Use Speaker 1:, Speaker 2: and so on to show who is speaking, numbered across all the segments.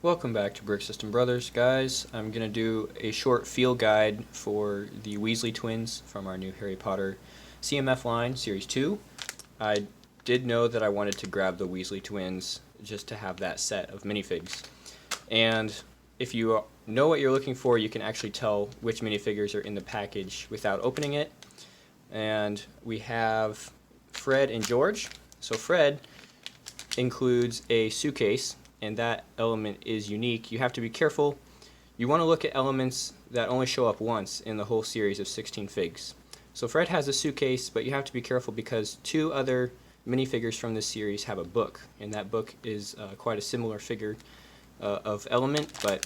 Speaker 1: Welcome back to Brick System Brothers, guys. I'm going to do a short field guide for the Weasley twins from our new Harry Potter CMF line, Series 2. I did know that I wanted to grab the Weasley twins just to have that set of minifigs. And if you know what you're looking for, you can actually tell which minifigures are in the package without opening it. And we have Fred and George. So Fred includes a suitcase, and that element is unique. You have to be careful. You want to look at elements that only show up once in the whole series of 16 figs. So Fred has a suitcase, but you have to be careful because two other minifigures from this series have a book, and that book is quite a similar figure of element. But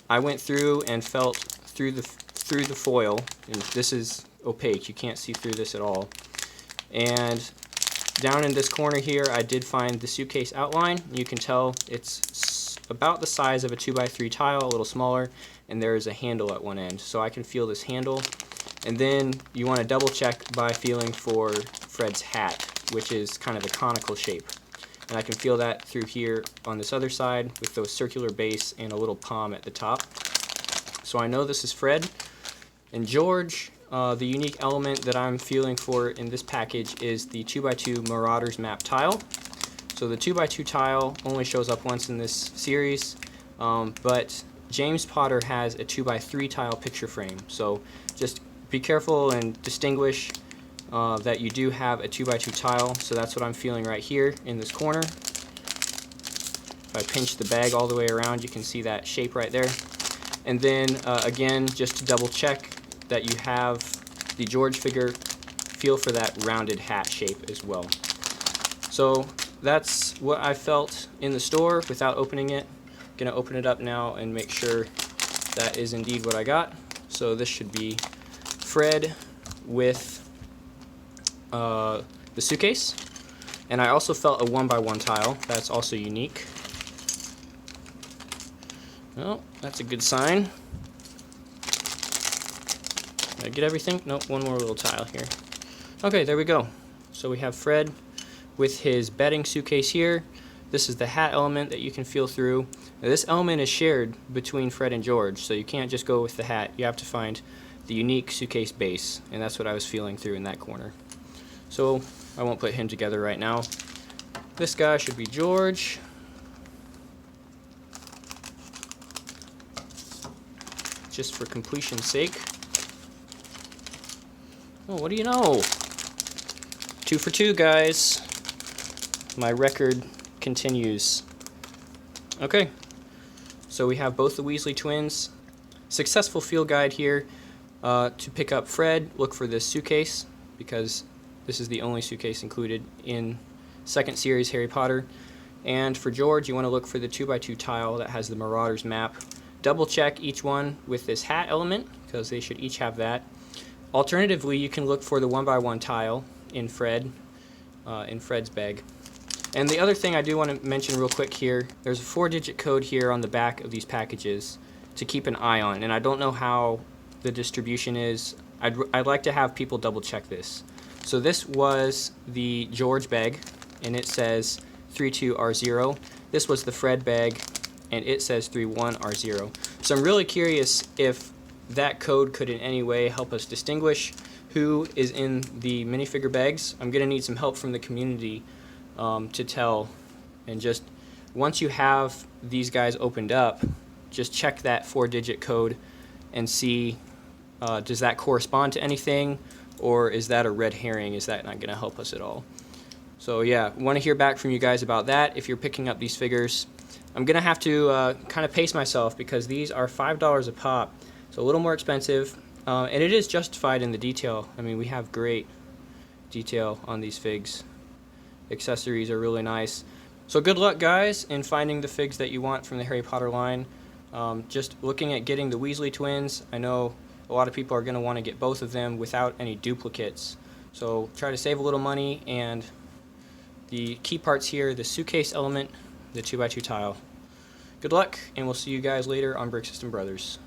Speaker 1: I went through and felt through the foil, and this is opaque. You can't see through this at all. And down in this corner here, I did find the suitcase outline. You can tell it's about the size of a 2x3 tile, a little smaller, and there is a handle at one end. So I can feel this handle. And then you want to double check by feeling for Fred's hat, which is kind of a conical shape. And I can feel that through here on this other side with those circular base and a little palm at the top. So I know this is Fred. And George, the unique element that I'm feeling for in this package is the 2x2 Marauders map tile. So the 2x2 tile only shows up once in this series, but James Potter has a 2x3 tile picture frame. So just be careful and distinguish that you do have a 2x2 tile. So that's what I'm feeling right here in this corner. If I pinch the bag all the way around, you can see that shape right there. And then again, just to double check that you have the George figure, feel for that rounded hat shape as well. So that's what I felt in the store without opening it. I'm gonna open it up now and make sure that is indeed what I got. So this should be Fred with the suitcase. And I also felt a 1x1 tile. That's also unique. Well, that's a good sign. Did I get everything? Nope, one more little tile here. Okay, there we go. So we have Fred with his bedding suitcase here. This is the hat element that you can feel through. Now, this element is shared between Fred and George, so you can't just go with the hat. You have to find the unique suitcase base, and that's what I was feeling through in that corner. So I won't put him together right now. This guy should be George. Just for completion's sake. Oh, what do you know? 2 for 2, guys. My record continues. Okay, so we have both the Weasley twins. Successful field guide here. To pick up Fred, look for this suitcase because this is the only suitcase included in second series Harry Potter. And for George, you want to look for the 2x2 tile that has the Marauders map. Double check each one with this hat element because they should each have that. Alternatively, you can look for the 1x1 tile in Fred's bag. And the other thing I do want to mention real quick here, there's a 4-digit code here on the back of these packages to keep an eye on. And I don't know how the distribution is. I'd like to have people double check this. So this was the George bag, and it says 32R0. This was the Fred bag, and it says 31R0. So I'm really curious if that code could in any way help us distinguish who is in the minifigure bags. I'm going to need some help from the community to tell. And just once you have these guys opened up, just check that 4-digit code and see does that correspond to anything, or is that a red herring? Is that not going to help us at all? So yeah, want to hear back from you guys about that if you're picking up these figures. I'm going to have to kind of pace myself because these are $5 a pop. So a little more expensive, and it is justified in the detail. I mean, we have great detail on these figs. Accessories are really nice. So good luck, guys, in finding the figs that you want from the Harry Potter line. Just looking at getting the Weasley twins, I know a lot of people are going to want to get both of them without any duplicates. So try to save a little money, and the key parts here, the suitcase element, the 2x2 tile. Good luck, and we'll see you guys later on Brick System Brothers.